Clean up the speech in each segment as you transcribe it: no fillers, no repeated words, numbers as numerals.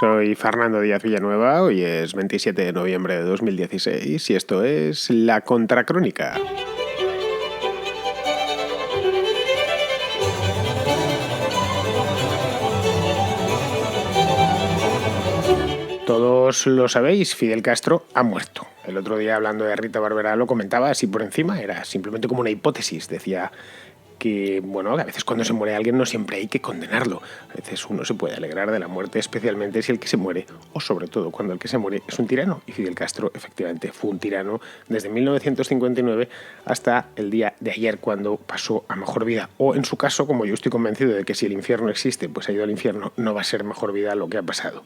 Soy Fernando Díaz Villanueva, hoy es 27 de noviembre de 2016 y esto es La Contracrónica. Todos lo sabéis, Fidel Castro ha muerto. El otro día, hablando de Rita Barberá, lo comentaba así por encima, era simplemente como una hipótesis. Decía que, bueno, a veces cuando se muere alguien no siempre hay que condenarlo. A veces uno se puede alegrar de la muerte, especialmente si el que se muere, o sobre todo cuando el que se muere es un tirano. Y Fidel Castro efectivamente fue un tirano desde 1959 hasta el día de ayer, cuando pasó a mejor vida. O en su caso, como yo estoy convencido de que si el infierno existe, pues ha ido al infierno, no va a ser mejor vida lo que ha pasado.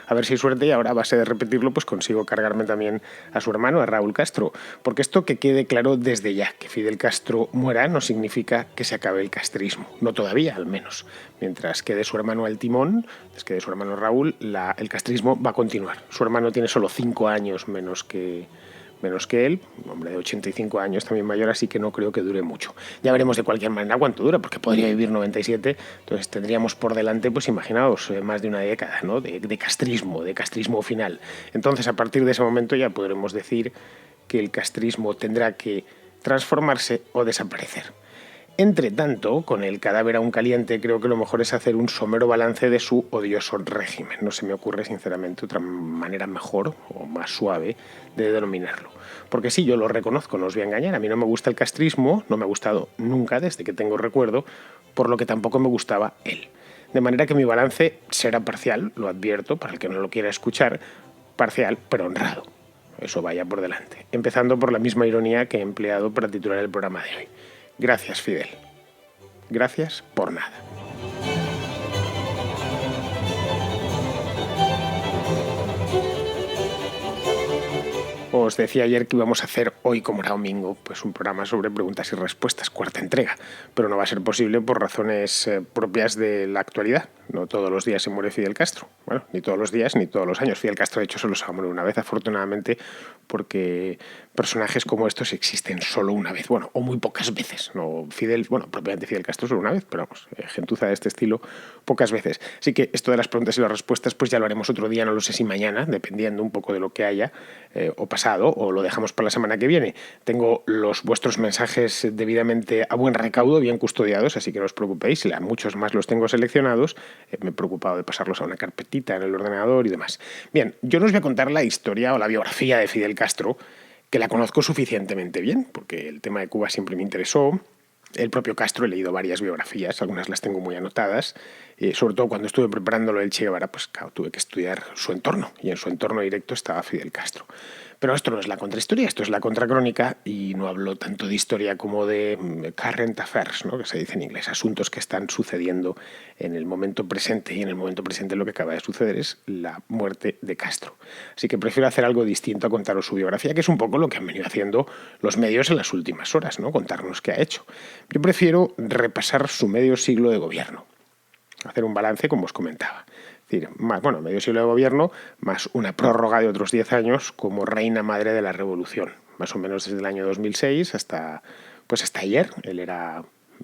A ver si hay suerte y ahora, a base de repetirlo, pues consigo cargarme también a su hermano, a Raúl Castro. Porque esto que quede claro desde ya, que Fidel Castro muera no significa que se acabe el castrismo. No todavía, al menos. Mientras quede su hermano al timón, mientras quede su hermano Raúl, el castrismo va a continuar. Su hermano tiene solo 5 años menos que él, un hombre de 85 años, también mayor, así que no creo que dure mucho. Ya veremos de cualquier manera cuánto dura, porque podría vivir 97, entonces tendríamos por delante, pues imaginaos, más de una década, ¿no? de castrismo final. Entonces, a partir de ese momento ya podremos decir que el castrismo tendrá que transformarse o desaparecer. Entre tanto, con el cadáver aún caliente, creo que lo mejor es hacer un somero balance de su odioso régimen. No se me ocurre, sinceramente, otra manera mejor o más suave de denominarlo. Porque sí, yo lo reconozco, no os voy a engañar. A mí no me gusta el castrismo, no me ha gustado nunca desde que tengo recuerdo, por lo que tampoco me gustaba él. De manera que mi balance será parcial, lo advierto, para el que no lo quiera escuchar, parcial pero honrado. Eso vaya por delante. Empezando por la misma ironía que he empleado para titular el programa de hoy. Gracias, Fidel. Gracias por nada. Os decía ayer que íbamos a hacer hoy, como era domingo, pues un programa sobre preguntas y respuestas, cuarta entrega, pero no va a ser posible por razones propias de la actualidad. No todos los días se muere Fidel Castro. Bueno, ni todos los días ni todos los años. Fidel Castro, de hecho, solo se va a morir una vez, afortunadamente, porque personajes como estos existen solo una vez, bueno, o muy pocas veces. No Fidel, bueno, propiamente Fidel Castro solo una vez, pero vamos, gentuza de este estilo pocas veces. Así que esto de las preguntas y las respuestas, pues ya lo haremos otro día, no lo sé si mañana, dependiendo un poco de lo que haya, o pasado, o lo dejamos para la semana que viene. Tengo vuestros mensajes debidamente a buen recaudo, bien custodiados, así que no os preocupéis, a muchos más los tengo seleccionados. Me he preocupado de pasarlos a una carpetita en el ordenador y demás. Bien, yo no os voy a contar la historia o la biografía de Fidel Castro, que la conozco suficientemente bien, porque el tema de Cuba siempre me interesó. El propio Castro, he leído varias biografías, algunas las tengo muy anotadas, sobre todo cuando estuve preparándolo del Che Guevara, pues claro, tuve que estudiar su entorno, y en su entorno directo estaba Fidel Castro. Pero esto no es la contrahistoria, esto es la contracrónica, y no hablo tanto de historia como de current affairs, ¿no?, que se dice en inglés, asuntos que están sucediendo en el momento presente, y en el momento presente lo que acaba de suceder es la muerte de Castro. Así que prefiero hacer algo distinto a contaros su biografía, que es un poco lo que han venido haciendo los medios en las últimas horas, ¿no?, contarnos qué ha hecho. Yo prefiero repasar su medio siglo de gobierno, hacer un balance, como os comentaba. Es decir, medio siglo de gobierno, más una prórroga de otros 10 años como reina madre de la revolución, más o menos desde el año 2006 hasta ayer. Él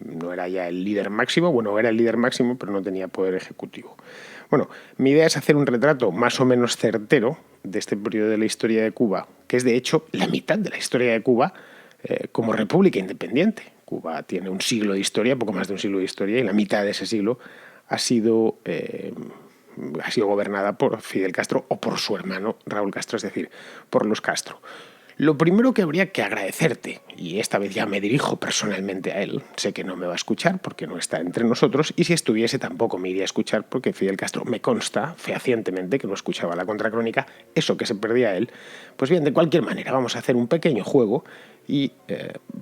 no era ya el líder máximo, era el líder máximo, pero no tenía poder ejecutivo. Bueno, mi idea es hacer un retrato más o menos certero de este periodo de la historia de Cuba, que es de hecho la mitad de la historia de Cuba como república independiente. Cuba tiene un siglo de historia, poco más de un siglo de historia, y la mitad de ese siglo ha sido gobernada por Fidel Castro o por su hermano Raúl Castro, es decir, por los Castro. Lo primero que habría que agradecerte, y esta vez ya me dirijo personalmente a él, sé que no me va a escuchar porque no está entre nosotros, y si estuviese tampoco me iría a escuchar porque Fidel Castro me consta fehacientemente que no escuchaba la contracrónica, eso que se perdía él. Pues bien, de cualquier manera, vamos a hacer un pequeño juego y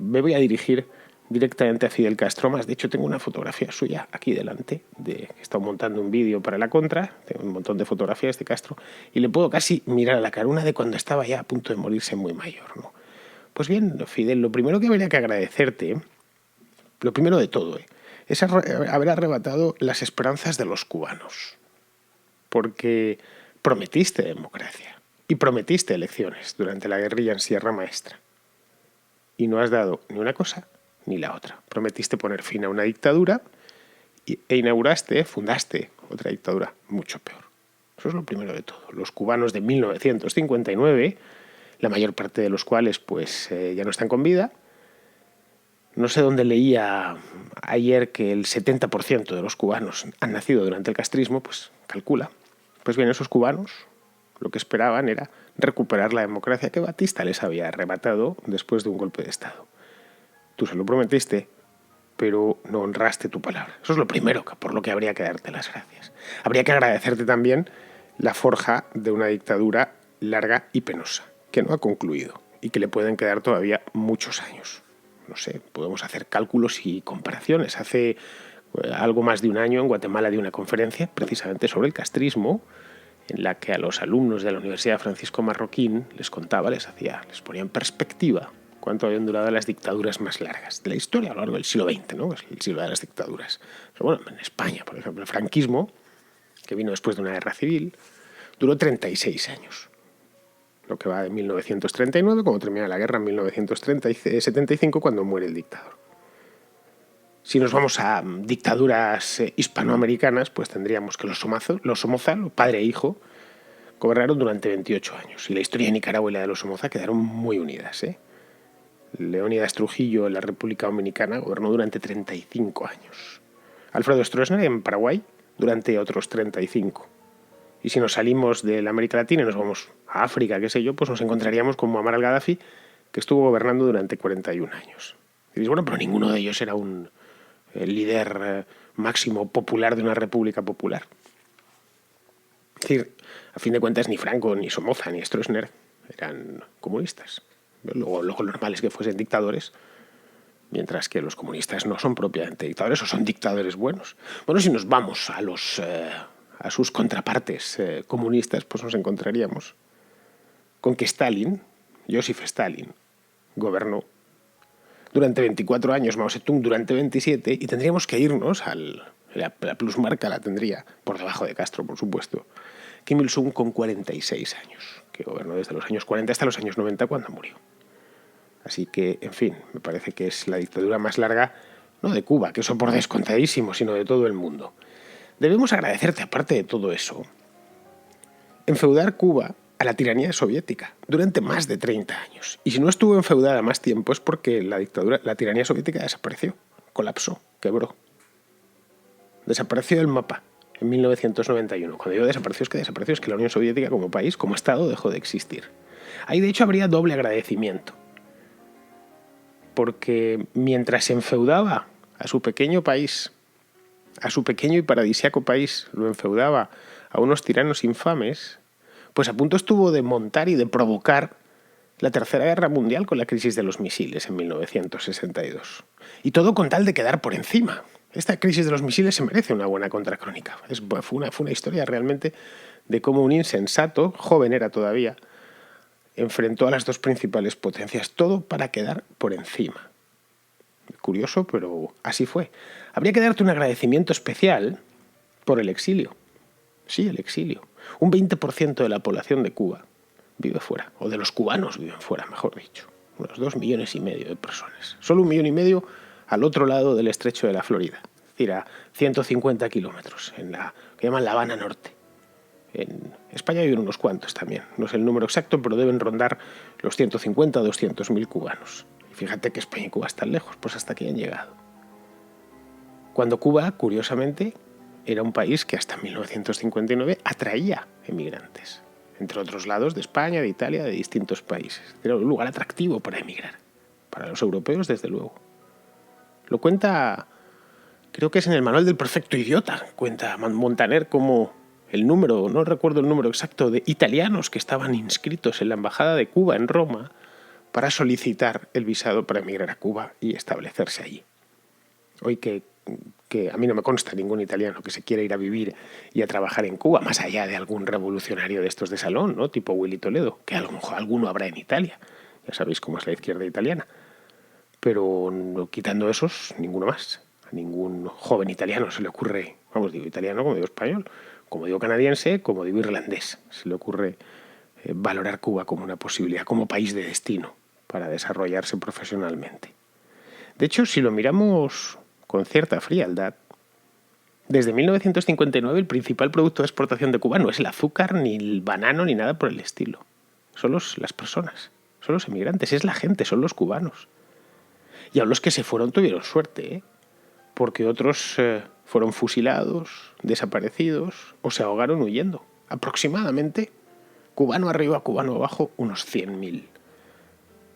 me voy a dirigir directamente a Fidel Castro. Más, de hecho, tengo una fotografía suya aquí delante, he estado montando un vídeo para la contra, tengo un montón de fotografías de Castro, y le puedo casi mirar a la cara, una de cuando estaba ya a punto de morirse muy mayor, ¿no? Pues bien, Fidel, lo primero que habría que agradecerte, lo primero de todo, es haber arrebatado las esperanzas de los cubanos, porque prometiste democracia y prometiste elecciones durante la guerrilla en Sierra Maestra, y no has dado ni una cosa ni la otra. Prometiste poner fin a una dictadura fundaste otra dictadura mucho peor. Eso es lo primero de todo. Los cubanos de 1959, la mayor parte de los cuales pues ya no están con vida. No sé dónde leía ayer que el 70% de los cubanos han nacido durante el castrismo, pues calcula. Pues bien, esos cubanos lo que esperaban era recuperar la democracia que Batista les había arrebatado después de un golpe de Estado. Tú se lo prometiste, pero no honraste tu palabra. Eso es lo primero por lo que habría que darte las gracias. Habría que agradecerte también la forja de una dictadura larga y penosa, que no ha concluido y que le pueden quedar todavía muchos años. No sé, podemos hacer cálculos y comparaciones. Hace algo más de un año en Guatemala di una conferencia precisamente sobre el castrismo, en la que a los alumnos de la Universidad Francisco Marroquín les contaba, les ponía en perspectiva cuánto habían durado las dictaduras más largas de la historia a lo largo del siglo XX, ¿no? Es el siglo de las dictaduras. Pero bueno, en España, por ejemplo, el franquismo, que vino después de una guerra civil, duró 36 años. Lo que va de 1939, cuando termina la guerra, en 1975, cuando muere el dictador. Si nos vamos a dictaduras hispanoamericanas, pues tendríamos que los Somoza, padre e hijo, gobernaron durante 28 años. Y la historia de Nicaragua y la de los Somoza quedaron muy unidas. Leónidas Trujillo en la República Dominicana gobernó durante 35 años. Alfredo Stroessner en Paraguay durante otros 35. Y si nos salimos de la América Latina y nos vamos a África, qué sé yo, pues nos encontraríamos con Muammar al-Gaddafi, que estuvo gobernando durante 41 años. Y dices, bueno, pero ninguno de ellos era un líder máximo popular de una república popular. Es decir, a fin de cuentas, ni Franco, ni Somoza, ni Stroessner eran comunistas. Luego lo normal es que fuesen dictadores, mientras que los comunistas no son propiamente dictadores, o son dictadores buenos. Bueno, si nos vamos a sus contrapartes comunistas, pues nos encontraríamos con que Stalin, Joseph Stalin, gobernó durante 24 años, Mao Zedong durante 27, y tendríamos que irnos la plusmarca la tendría, por debajo de Castro, por supuesto, Kim Il-sung con 46 años, que gobernó desde los años 40 hasta los años 90 cuando murió. Así que, en fin, me parece que es la dictadura más larga, no de Cuba, que eso por descontadísimo, sino de todo el mundo. Debemos agradecerte, aparte de todo eso, enfeudar Cuba a la tiranía soviética durante más de 30 años. Y si no estuvo enfeudada más tiempo es porque la tiranía soviética desapareció, colapsó, quebró. Desapareció del mapa en 1991. Cuando digo desapareció es que la Unión Soviética como país, como Estado, dejó de existir. Ahí de hecho habría doble agradecimiento. Porque mientras se enfeudaba a su pequeño país, a su pequeño y paradisíaco país, lo enfeudaba a unos tiranos infames, pues a punto estuvo de montar y de provocar la Tercera Guerra Mundial con la crisis de los misiles en 1962. Y todo con tal de quedar por encima. Esta crisis de los misiles se merece una buena contracrónica. Fue una historia realmente de cómo un insensato, joven era todavía, enfrentó a las dos principales potencias, todo para quedar por encima. Curioso, pero así fue. Habría que darte un agradecimiento especial por el exilio. Sí, el exilio. Un 20% de la población de Cuba vive fuera, o de los cubanos viven fuera, mejor dicho. Unos 2,5 millones de personas. Solo 1,5 millones al otro lado del estrecho de la Florida. Es decir, a 150 kilómetros, en la que llaman La Habana Norte. En España viven unos cuantos también. No sé el número exacto, pero deben rondar los 150 o 200.000 cubanos. Y fíjate que España y Cuba están lejos, pues hasta aquí han llegado. Cuando Cuba, curiosamente, era un país que hasta 1959 atraía emigrantes, entre otros lados de España, de Italia, de distintos países. Era un lugar atractivo para emigrar, para los europeos desde luego. Lo cuenta, creo que es en el Manual del Perfecto Idiota, cuenta Montaner como el número, no recuerdo el número exacto, de italianos que estaban inscritos en la Embajada de Cuba en Roma para solicitar el visado para emigrar a Cuba y establecerse allí. Hoy que a mí no me consta ningún italiano que se quiera ir a vivir y a trabajar en Cuba, más allá de algún revolucionario de estos de salón, ¿no? Tipo Willy Toledo, que a lo mejor alguno habrá en Italia. Ya sabéis cómo es la izquierda italiana. Pero quitando esos, ninguno más. A ningún joven italiano se le ocurre, vamos, digo italiano como digo español, como digo canadiense, como digo irlandés, se le ocurre valorar Cuba como una posibilidad, como país de destino para desarrollarse profesionalmente. De hecho, si lo miramos con cierta frialdad, Desde 1959 el principal producto de exportación de Cuba no es el azúcar, ni el banano, ni nada por el estilo. Son las personas, son los emigrantes, es la gente, son los cubanos. Y a los que se fueron tuvieron suerte, ¿eh? Porque otros fueron fusilados, desaparecidos o se ahogaron huyendo. Aproximadamente, cubano arriba, cubano abajo, unos 100.000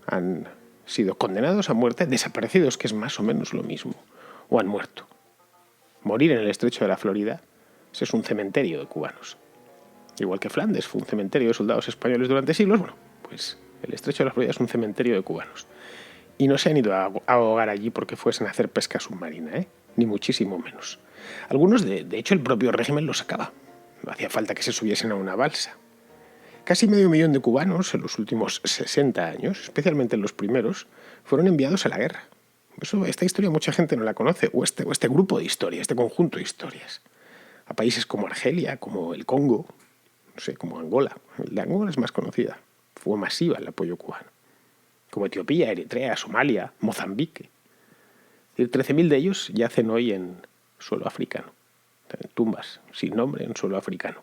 han sido condenados a muerte, desaparecidos, que es más o menos lo mismo, o han muerto. Morir en el estrecho de la Florida, ese es un cementerio de cubanos. Igual que Flandes fue un cementerio de soldados españoles durante siglos, bueno, pues el estrecho de la Florida es un cementerio de cubanos. Y no se han ido a ahogar allí porque fuesen a hacer pesca submarina, ¿eh? Ni muchísimo menos. Algunos, de hecho, el propio régimen los sacaba. No hacía falta que se subiesen a una balsa. Casi 500.000 de cubanos en los últimos 60 años, especialmente en los primeros, fueron enviados a la guerra. Esta historia mucha gente no la conoce, o este grupo de historias, este conjunto de historias. A países como Argelia, como el Congo, no sé, como Angola. El de Angola es más conocida. Fue masiva el apoyo cubano. Como Etiopía, Eritrea, Somalia, Mozambique. 13.000 de ellos yacen hoy en suelo africano. En tumbas sin nombre en suelo africano.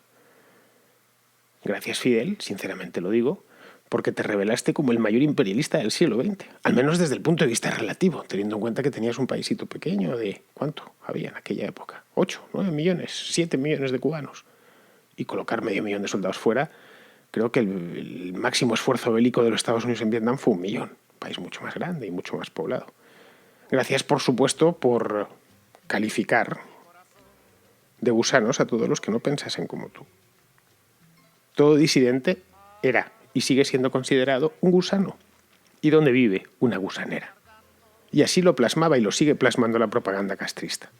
Gracias, Fidel, sinceramente lo digo, porque te revelaste como el mayor imperialista del siglo XX, al menos desde el punto de vista relativo, teniendo en cuenta que tenías un paísito pequeño de... ¿Cuánto había en aquella época? 8, 9 millones, 7 millones de cubanos. Y colocar 500.000 de soldados fuera, creo que el máximo esfuerzo bélico de los Estados Unidos en Vietnam fue 1 millón, un país mucho más grande y mucho más poblado. Gracias, por supuesto, por calificar de gusanos a todos los que no pensasen como tú. Todo disidente era y sigue siendo considerado un gusano. ¿Y dónde vive? Una gusanera. Y así lo plasmaba y lo sigue plasmando la propaganda castrista.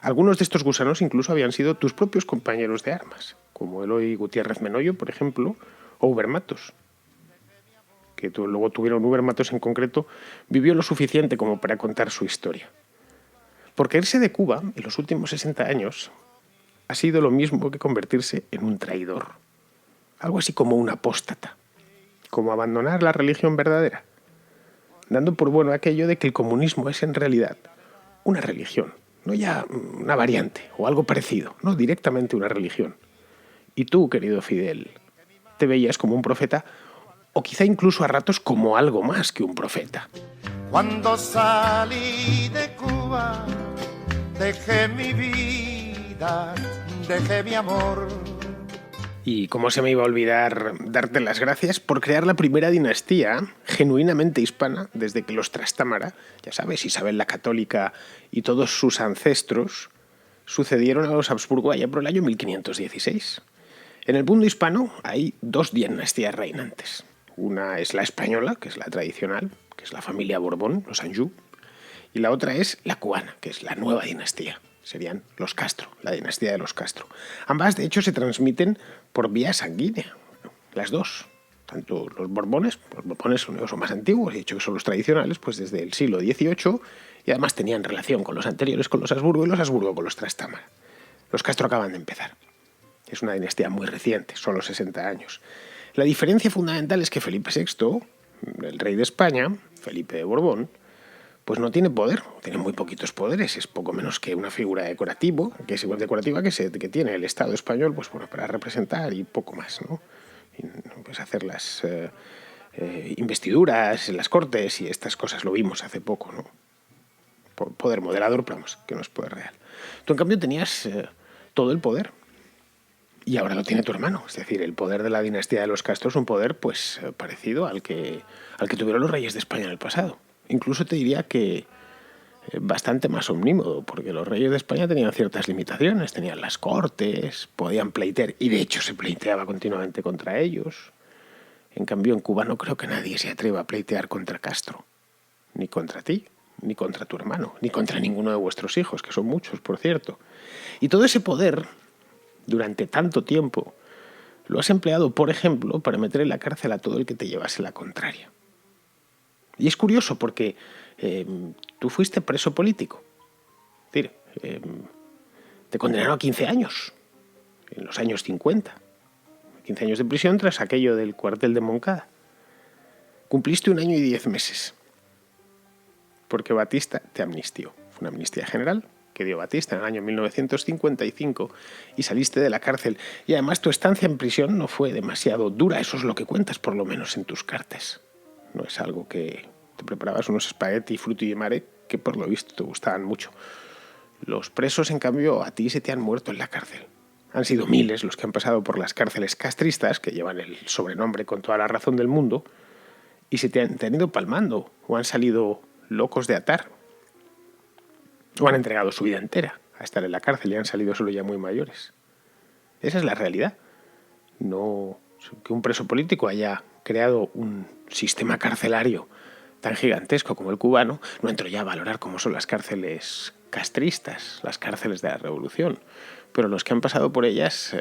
Algunos de estos gusanos incluso habían sido tus propios compañeros de armas, como Eloy Gutiérrez Menoyo, por ejemplo, o Uber Matos, que luego tuvieron Uber Matos en concreto, vivió lo suficiente como para contar su historia. Porque irse de Cuba en los últimos 60 años ha sido lo mismo que convertirse en un traidor. Algo así como un apóstata, como abandonar la religión verdadera, dando por bueno aquello de que el comunismo es en realidad una religión, no ya una variante o algo parecido, no directamente una religión. Y tú, querido Fidel, te veías como un profeta o quizá incluso a ratos como algo más que un profeta. Cuando salí de Cuba, dejé mi vida, dejé mi amor. Y cómo se me iba a olvidar darte las gracias por crear la primera dinastía genuinamente hispana desde que los Trastámara, ya sabes, Isabel la Católica y todos sus ancestros, sucedieron a los Habsburgo allá por el año 1516. En el mundo hispano hay 2 dinastías reinantes. Una es la española, que es la tradicional, que es la familia Borbón, los Anjou, y la otra es la cubana, que es la nueva dinastía. Serían los Castro, la dinastía de los Castro. Ambas, de hecho, se transmiten por vía sanguínea, las dos. Tanto los Borbones son los más antiguos, y de hecho que son los tradicionales, pues desde el siglo XVIII, y además tenían relación con los anteriores, con los Habsburgo, y los Habsburgo con los Trastámara. Los Castro acaban de empezar. Es una dinastía muy reciente, solo 60 años. La diferencia fundamental es que Felipe VI, el rey de España, Felipe de Borbón, pues no tiene poder, tiene muy poquitos poderes, es poco menos que una figura decorativa que tiene el Estado español, pues bueno, para representar y poco más, ¿no? Y, pues hacer las investiduras en las cortes y estas cosas lo vimos hace poco, ¿no? Poder moderador, pero vamos, que no es poder real. Tú, en cambio, tenías todo el poder. Y ahora lo tiene tu hermano. Es decir, el poder de la dinastía de los Castro es un poder pues parecido al que tuvieron los reyes de España en el pasado. Incluso te diría que bastante más omnímodo, porque los reyes de España tenían ciertas limitaciones, tenían las cortes, podían pleitear, y de hecho se pleiteaba continuamente contra ellos. En cambio, en Cuba no creo que nadie se atreva a pleitear contra Castro, ni contra ti, ni contra tu hermano, ni contra ninguno de vuestros hijos, que son muchos, por cierto. Y todo ese poder, durante tanto tiempo, lo has empleado, por ejemplo, para meter en la cárcel a todo el que te llevase la contraria. Y es curioso porque tú fuiste preso político. Es decir, te condenaron a 15 años, en los años 50. 15 años de prisión tras aquello del cuartel de Moncada. Cumpliste 1 año y 10 meses. Porque Batista te amnistió. Fue una amnistía general que dio Batista en el año 1955 y saliste de la cárcel. Y además tu estancia en prisión no fue demasiado dura, eso es lo que cuentas por lo menos en tus cartas. No es algo que te preparabas unos espagueti frutti di mare que por lo visto te gustaban mucho. Los presos, en cambio, a ti se te han muerto en la cárcel. Han sido miles los que han pasado por las cárceles castristas, que llevan el sobrenombre con toda la razón del mundo, y te han ido palmando, o han salido locos de atar, o han entregado su vida entera a estar en la cárcel y han salido solo ya muy mayores. Esa es la realidad. No que un preso político haya creado un sistema carcelario tan gigantesco como el cubano. No entro ya a valorar cómo son las cárceles castristas, las cárceles de la revolución, pero los que han pasado por ellas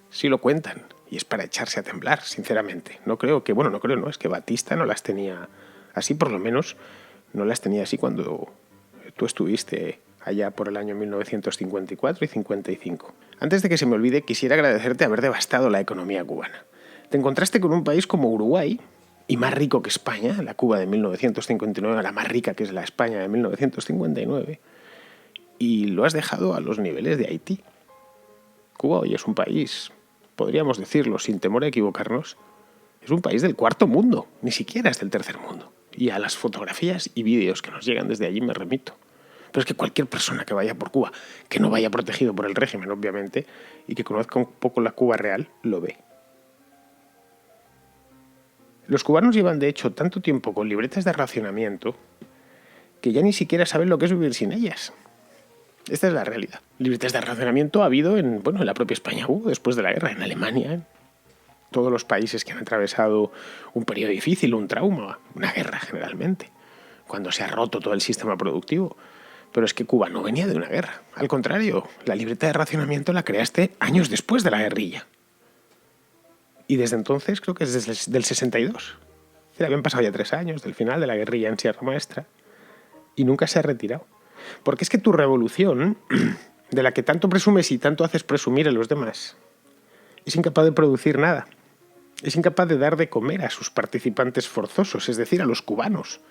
sí lo cuentan, y es para echarse a temblar, sinceramente. No, es que Batista no las tenía así, por lo menos no las tenía así cuando tú estuviste allá por el año 1954 y 55. Antes de que se me olvide, quisiera agradecerte haber devastado la economía cubana. Te encontraste con un país como Uruguay, y más rico que España, la Cuba de 1959, la más rica que es la España de 1959, y lo has dejado a los niveles de Haití. Cuba hoy es un país, podríamos decirlo sin temor a equivocarnos, es un país del cuarto mundo, ni siquiera es del tercer mundo. Y a las fotografías y vídeos que nos llegan desde allí me remito. Pero es que cualquier persona que vaya por Cuba, que no vaya protegido por el régimen, obviamente, y que conozca un poco la Cuba real, lo ve. Los cubanos llevan, de hecho, tanto tiempo con libretas de racionamiento que ya ni siquiera saben lo que es vivir sin ellas. Esta es la realidad. Libretas de racionamiento ha habido en la propia España, después de la guerra, en Alemania, en todos los países que han atravesado un periodo difícil, un trauma, una guerra generalmente, cuando se ha roto todo el sistema productivo. Pero es que Cuba no venía de una guerra. Al contrario, la libreta de racionamiento la creaste años después de la guerrilla. Y desde entonces, creo que es desde el 62. Habían pasado ya 3 años del final de la guerrilla en Sierra Maestra y nunca se ha retirado. Porque es que tu revolución, de la que tanto presumes y tanto haces presumir a los demás, es incapaz de producir nada. Es incapaz de dar de comer a sus participantes forzosos, es decir, a los cubanos,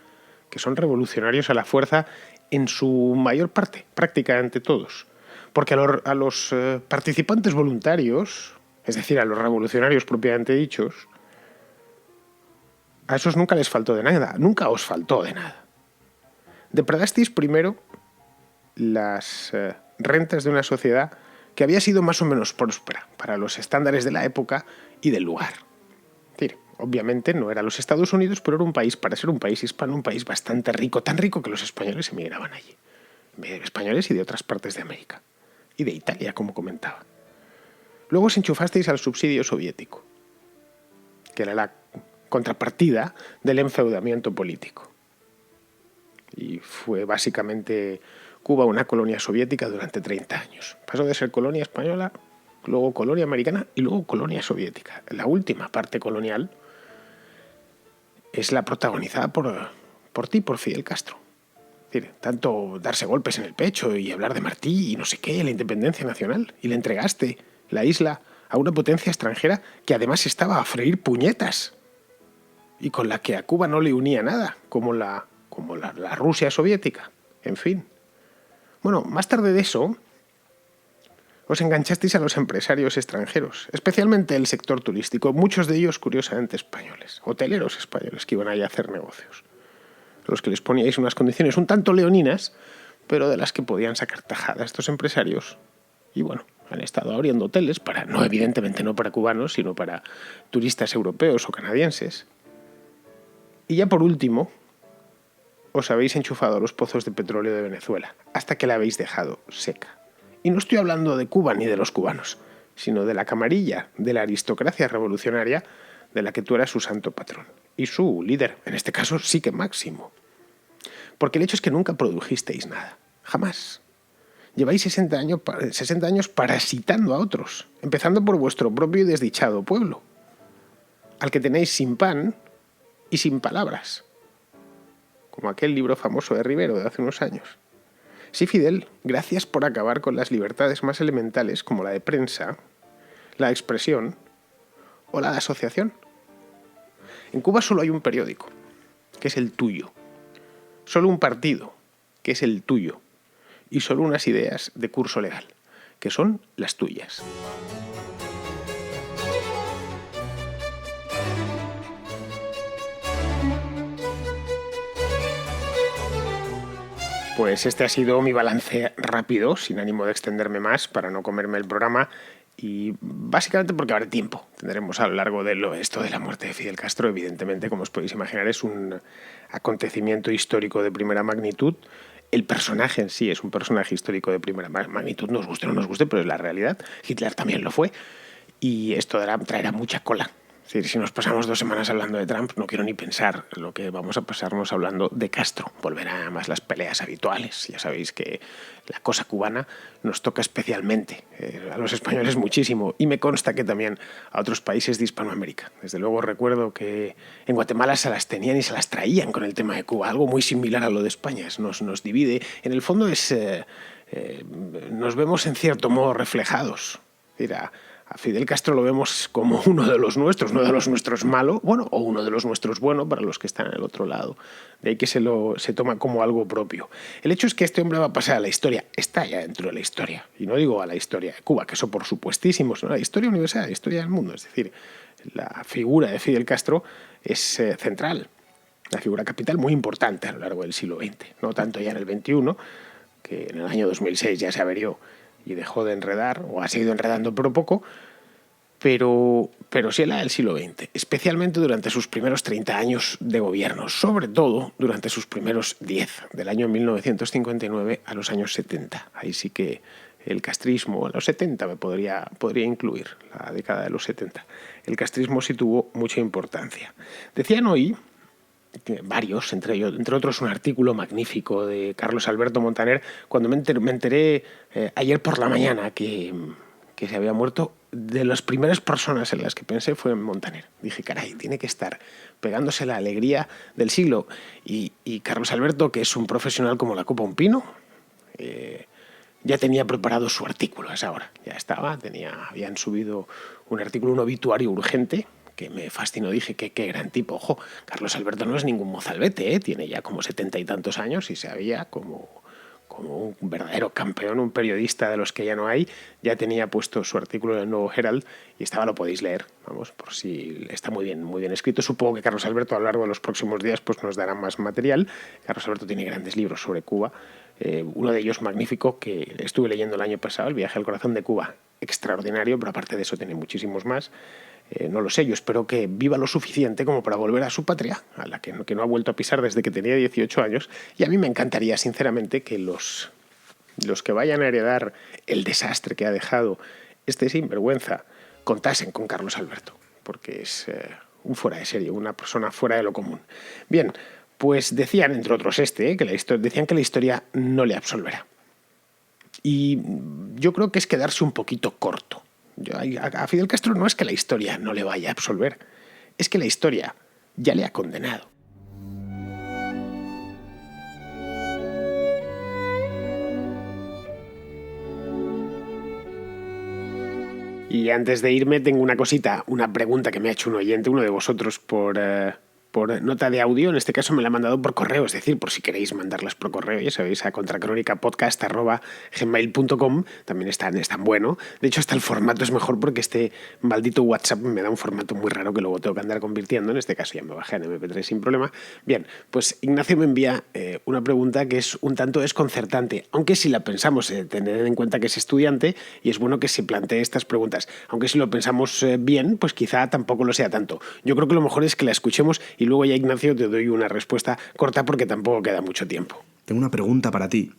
que son revolucionarios a la fuerza en su mayor parte, prácticamente todos. Porque a los participantes voluntarios, es decir, a los revolucionarios propiamente dichos, a esos nunca les faltó de nada, nunca os faltó de nada. Depredasteis primero las rentas de una sociedad que había sido más o menos próspera para los estándares de la época y del lugar. Es decir, obviamente no era los Estados Unidos, pero era un país, para ser un país hispano, un país bastante rico, tan rico que los españoles emigraban allí. Españoles y de otras partes de América. Y de Italia, como comentaba. Luego os enchufasteis al subsidio soviético, que era la contrapartida del endeudamiento político. Y fue básicamente Cuba una colonia soviética durante 30 años. Pasó de ser colonia española, luego colonia americana y luego colonia soviética. La última parte colonial es la protagonizada por ti, por Fidel Castro. Es decir, tanto darse golpes en el pecho y hablar de Martí y no sé qué, la independencia nacional, y le entregaste la isla a una potencia extranjera que además estaba a freír puñetas y con la que a Cuba no le unía nada, como la Rusia soviética. En fin. Bueno, más tarde de eso, os enganchasteis a los empresarios extranjeros, especialmente el sector turístico, muchos de ellos curiosamente españoles, hoteleros españoles que iban allá a hacer negocios, los que les poníais unas condiciones un tanto leoninas, pero de las que podían sacar tajada estos empresarios. Y bueno, han estado abriendo hoteles evidentemente no para cubanos, sino para turistas europeos o canadienses. Y ya por último, os habéis enchufado a los pozos de petróleo de Venezuela, hasta que la habéis dejado seca. Y no estoy hablando de Cuba ni de los cubanos, sino de la camarilla de la aristocracia revolucionaria de la que tú eras su santo patrón. Y su líder, en este caso sí que Máximo. Porque el hecho es que nunca produjisteis nada. Jamás. Lleváis 60 años parasitando a otros, empezando por vuestro propio y desdichado pueblo, al que tenéis sin pan y sin palabras, como aquel libro famoso de Rivero de hace unos años. Sí, Fidel, gracias por acabar con las libertades más elementales como la de prensa, la de expresión o la de asociación. En Cuba solo hay un periódico, que es el tuyo. Solo un partido, que es el tuyo. y solo unas ideas de curso legal, que son las tuyas. Pues este ha sido mi balance rápido, sin ánimo de extenderme más, para no comerme el programa, y básicamente porque habrá tiempo. Tendremos a lo largo de esto de la muerte de Fidel Castro, evidentemente, como os podéis imaginar, es un acontecimiento histórico de primera magnitud. El personaje en sí es un personaje histórico de primera magnitud, nos guste o no nos guste, pero es la realidad. Hitler también lo fue, y esto traerá mucha cola. Es decir, si nos pasamos 2 semanas hablando de Trump, no quiero ni pensar lo que vamos a pasarnos hablando de Castro. Volverán además las peleas habituales. Ya sabéis que la cosa cubana nos toca especialmente, a los españoles muchísimo, y me consta que también a otros países de Hispanoamérica. Desde luego recuerdo que en Guatemala se las tenían y se las traían con el tema de Cuba, algo muy similar a lo de España. Nos divide. En el fondo nos vemos en cierto modo reflejados. Es decir, a Fidel Castro lo vemos como uno de los nuestros malo, o uno de los nuestros bueno para los que están al otro lado. De ahí que se toma como algo propio. El hecho es que este hombre va a pasar a la historia, está ya dentro de la historia. Y no digo a la historia de Cuba, que eso por supuestísimo, sino a la historia universal, a la historia del mundo. Es decir, la figura de Fidel Castro es central, una figura capital muy importante a lo largo del siglo XX. No tanto ya en el XXI, que en el año 2006 ya se averió y dejó de enredar, o ha seguido enredando por poco, pero sí en la del siglo XX, especialmente durante sus primeros 30 años de gobierno, sobre todo durante sus primeros 10, del año 1959 a los años 70. Ahí sí que el castrismo, a los 70 me podría incluir, la década de los 70. El castrismo sí tuvo mucha importancia. Decían hoy varios, entre otros un artículo magnífico de Carlos Alberto Montaner, cuando me enteré ayer por la mañana que se había muerto, de las primeras personas en las que pensé fue en Montaner. Dije, caray, tiene que estar pegándose la alegría del siglo. Y Carlos Alberto, que es un profesional como la copa un pino, ya tenía preparado su artículo a esa hora. Ya estaba, habían subido un artículo, un obituario urgente, que me fascinó. Dije, qué gran tipo. Ojo, Carlos Alberto no es ningún mozalbete, tiene ya como 70 y tantos años y se veía como un verdadero campeón, un periodista de los que ya no hay. Ya tenía puesto su artículo en el Nuevo Herald y lo podéis leer, vamos, por si está muy bien escrito. Supongo que Carlos Alberto a lo largo de los próximos días pues nos dará más material. Carlos Alberto tiene grandes libros sobre Cuba. Uno de ellos magnífico que estuve leyendo el año pasado, El viaje al corazón de Cuba, extraordinario, pero aparte de eso tiene muchísimos más. No lo sé, yo espero que viva lo suficiente como para volver a su patria, a la que no ha vuelto a pisar desde que tenía 18 años, y a mí me encantaría sinceramente que los que vayan a heredar el desastre que ha dejado este sinvergüenza contasen con Carlos Alberto, porque es un fuera de serie, una persona fuera de lo común. Bien, pues decían, entre otros decían que la historia no le absolverá. Y yo creo que es quedarse un poquito corto. A Fidel Castro no es que la historia no le vaya a absolver, es que la historia ya le ha condenado. Y antes de irme tengo una pregunta que me ha hecho un oyente, uno de vosotros, por nota de audio. En este caso me la ha mandado por correo, es decir, por si queréis mandarlas por correo, ya sabéis, a contracronicapodcast@gmail.com. También es tan bueno. De hecho, hasta el formato es mejor porque este maldito WhatsApp me da un formato muy raro que luego tengo que andar convirtiendo. En este caso ya me bajé en MP3 sin problema. Bien, pues Ignacio me envía una pregunta que es un tanto desconcertante, aunque si la pensamos, tened en cuenta que es estudiante y es bueno que se plantee estas preguntas. Aunque si lo pensamos bien, pues quizá tampoco lo sea tanto. Yo creo que lo mejor es que la escuchemos y luego ya, Ignacio, te doy una respuesta corta porque tampoco queda mucho tiempo. Tengo una pregunta para ti.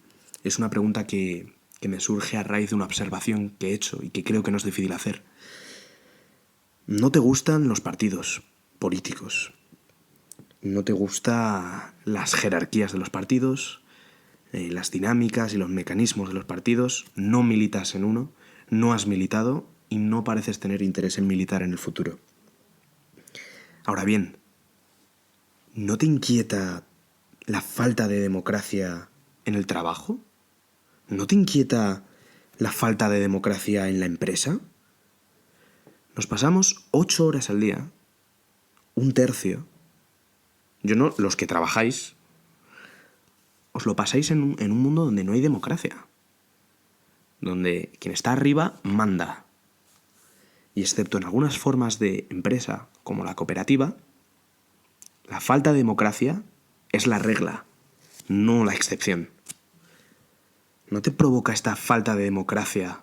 Es una pregunta que me surge a raíz de una observación que he hecho y que creo que no es difícil hacer. ¿No te gustan los partidos políticos? ¿No te gustan las jerarquías de los partidos, las dinámicas y los mecanismos de los partidos? ¿No militas en uno? ¿No has militado? Y no pareces tener interés en militar en el futuro. Ahora bien, ¿no te inquieta la falta de democracia en el trabajo? ¿No te inquieta la falta de democracia en la empresa? Nos pasamos 8 horas al día, un tercio. Yo no, los que trabajáis, os lo pasáis en un mundo donde no hay democracia, donde quien está arriba manda. Y excepto en algunas formas de empresa, como la cooperativa, la falta de democracia es la regla, no la excepción. ¿No te provoca esta falta de democracia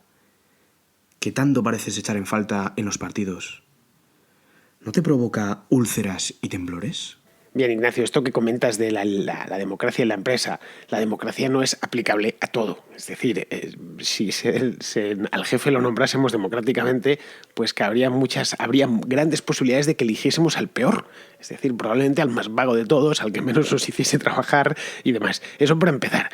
que tanto pareces echar en falta en los partidos? ¿No te provoca úlceras y temblores? Bien, Ignacio, esto que comentas de la democracia en la empresa, la democracia no es aplicable a todo. Es decir, si al jefe lo nombrásemos democráticamente, pues que habría grandes posibilidades de que eligiésemos al peor. Es decir, probablemente al más vago de todos, al que menos nos hiciese trabajar y demás. Eso por empezar.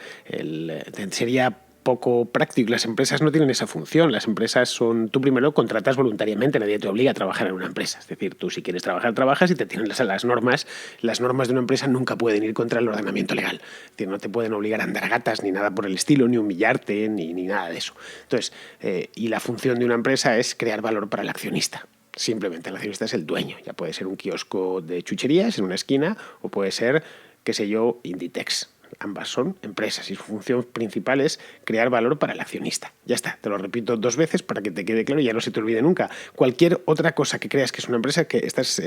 Sería poco práctico. Las empresas no tienen esa función. Las empresas tú primero contratas voluntariamente, nadie te obliga a trabajar en una empresa. Es decir, tú si quieres trabajar, trabajas y te tienen las normas. Las normas de una empresa nunca pueden ir contra el ordenamiento legal. Es decir, no te pueden obligar a andar a gatas ni nada por el estilo, ni humillarte, ni nada de eso. Entonces, y la función de una empresa es crear valor para el accionista. Simplemente el accionista es el dueño. Ya puede ser un kiosco de chucherías en una esquina o puede ser, qué sé yo, Inditex. Ambas son empresas y su función principal es crear valor para el accionista. Ya está, te lo repito 2 veces para que te quede claro y ya no se te olvide nunca. Cualquier otra cosa que creas que es una empresa, que estás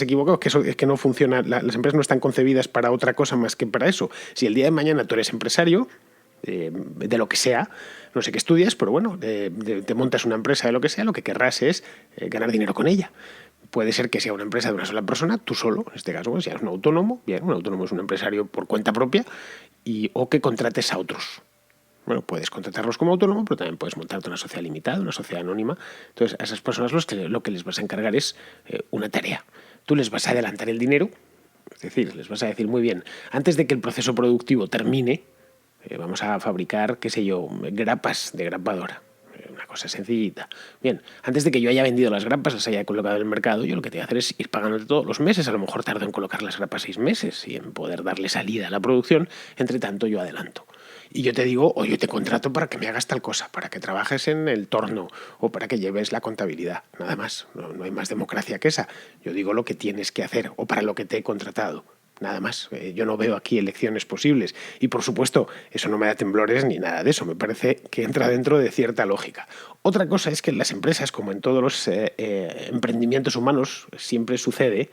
equivocado, que no funciona. Las empresas no están concebidas para otra cosa más que para eso. Si el día de mañana tú eres empresario, de lo que sea, no sé qué estudias, pero bueno, te montas una empresa de lo que sea, lo que querrás es ganar dinero con ella. Puede ser que sea una empresa de una sola persona, tú solo, en este caso, pues, si eres un autónomo, bien, un autónomo es un empresario por cuenta propia, o que contrates a otros. Bueno, puedes contratarlos como autónomo, pero también puedes montarte una sociedad limitada, una sociedad anónima. Entonces, a esas personas lo que les vas a encargar es una tarea. Tú les vas a adelantar el dinero, es decir, les vas a decir, muy bien, antes de que el proceso productivo termine, vamos a fabricar, qué sé yo, grapas de grapadora. Una cosa sencillita. Bien, antes de que yo haya vendido las grapas, las haya colocado en el mercado, yo lo que te voy a hacer es ir pagándote todos los meses. A lo mejor tardo en colocar las grapas 6 meses y en poder darle salida a la producción. Entre tanto, yo adelanto. Y yo te digo, o yo te contrato para que me hagas tal cosa, para que trabajes en el torno o para que lleves la contabilidad. Nada más. No hay más democracia que esa. Yo digo lo que tienes que hacer o para lo que te he contratado. Nada más. Yo no veo aquí elecciones posibles. Y, por supuesto, eso no me da temblores ni nada de eso. Me parece que entra dentro de cierta lógica. Otra cosa es que en las empresas, como en todos los emprendimientos humanos, siempre sucede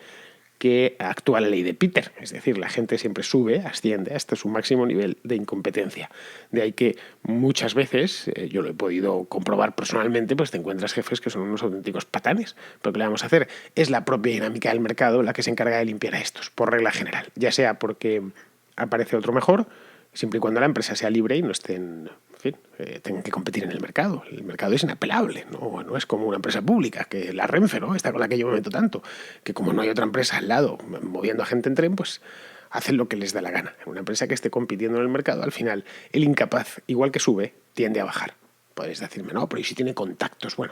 que actúa la ley de Peter. Es decir, la gente siempre sube, asciende hasta su máximo nivel de incompetencia. De ahí que muchas veces, yo lo he podido comprobar personalmente, pues te encuentras jefes que son unos auténticos patanes. Pero ¿qué le vamos a hacer? Es la propia dinámica del mercado la que se encarga de limpiar a estos, por regla general. Ya sea porque aparece otro mejor, siempre y cuando la empresa sea libre y no estén... En fin, tengan que competir en el mercado. El mercado es inapelable, no es como una empresa pública, que la Renfe, ¿no? Esta con la que yo me meto tanto, que como no hay otra empresa al lado moviendo a gente en tren, pues hacen lo que les da la gana. En una empresa que esté compitiendo en el mercado, al final, el incapaz, igual que sube, tiende a bajar. Podéis decirme, no, pero ¿y si tiene contactos? Bueno,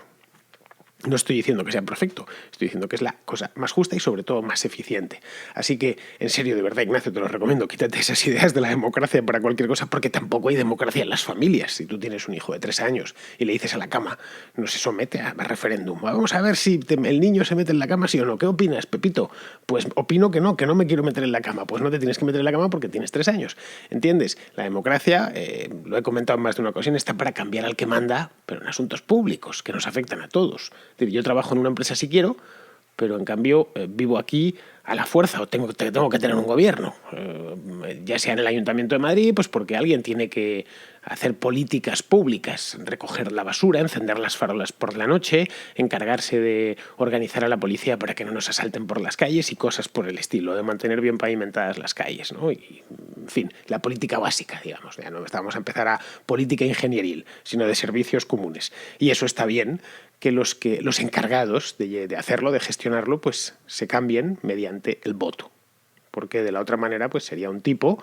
no estoy diciendo que sea perfecto, estoy diciendo que es la cosa más justa y sobre todo más eficiente. Así que, en serio, de verdad, Ignacio, te lo recomiendo, quítate esas ideas de la democracia para cualquier cosa, porque tampoco hay democracia en las familias. Si tú tienes un hijo de 3 años y le dices a la cama, no se somete a referéndum, vamos a ver si el niño se mete en la cama, sí o no. ¿Qué opinas, Pepito? Pues opino que no me quiero meter en la cama. Pues no te tienes que meter en la cama porque tienes 3 años. ¿Entiendes? La democracia, lo he comentado en más de una ocasión, está para cambiar al que manda, pero en asuntos públicos que nos afectan a todos. Es decir, yo trabajo en una empresa si quiero, pero en cambio vivo aquí a la fuerza o tengo que tener un gobierno, ya sea en el Ayuntamiento de Madrid, pues porque alguien tiene que hacer políticas públicas, recoger la basura, encender las farolas por la noche, encargarse de organizar a la policía para que no nos asalten por las calles y cosas por el estilo, de mantener bien pavimentadas las calles, ¿no? Y, en fin, la política básica, digamos. Ya no vamos a empezar a política ingenieril, sino de servicios comunes. Y eso está bien, que los encargados de hacerlo, de gestionarlo, pues se cambien mediante el voto. Porque de la otra manera pues sería un tipo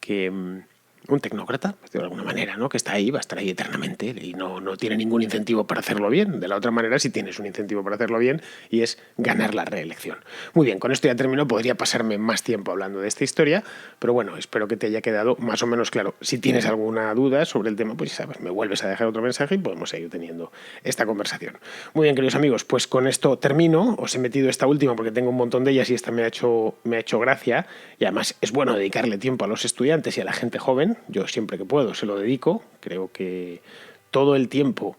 que un tecnócrata, de alguna manera, ¿no? Que está ahí, va a estar ahí eternamente y no tiene ningún incentivo para hacerlo bien. De la otra manera, sí tienes un incentivo para hacerlo bien y es ganar la reelección. Muy bien, con esto ya termino. Podría pasarme más tiempo hablando de esta historia, pero bueno, espero que te haya quedado más o menos claro. Si tienes alguna duda sobre el tema, pues ya sabes, me vuelves a dejar otro mensaje y podemos seguir teniendo esta conversación. Muy bien, queridos amigos, pues con esto termino. Os he metido esta última porque tengo un montón de ellas y esta me ha hecho gracia, y además es bueno dedicarle tiempo a los estudiantes y a la gente joven. Yo siempre que puedo se lo dedico. Creo que todo el tiempo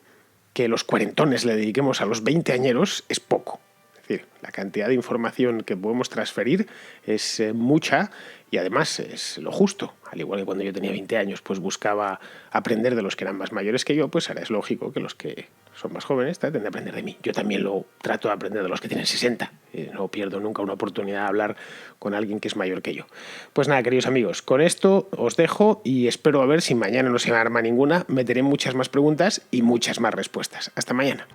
que los cuarentones le dediquemos a los 20añeros es poco. Es decir, la cantidad de información que podemos transferir es mucha y además es lo justo. Al igual que cuando yo tenía 20 años pues buscaba aprender de los que eran más mayores que yo, pues ahora es lógico que los que son más jóvenes traten de aprender de mí. Yo también lo trato de aprender de los que tienen 60. No pierdo nunca una oportunidad de hablar con alguien que es mayor que yo. Pues nada, queridos amigos, con esto os dejo y espero a ver si mañana no se me arma ninguna. Meteré muchas más preguntas y muchas más respuestas. Hasta mañana.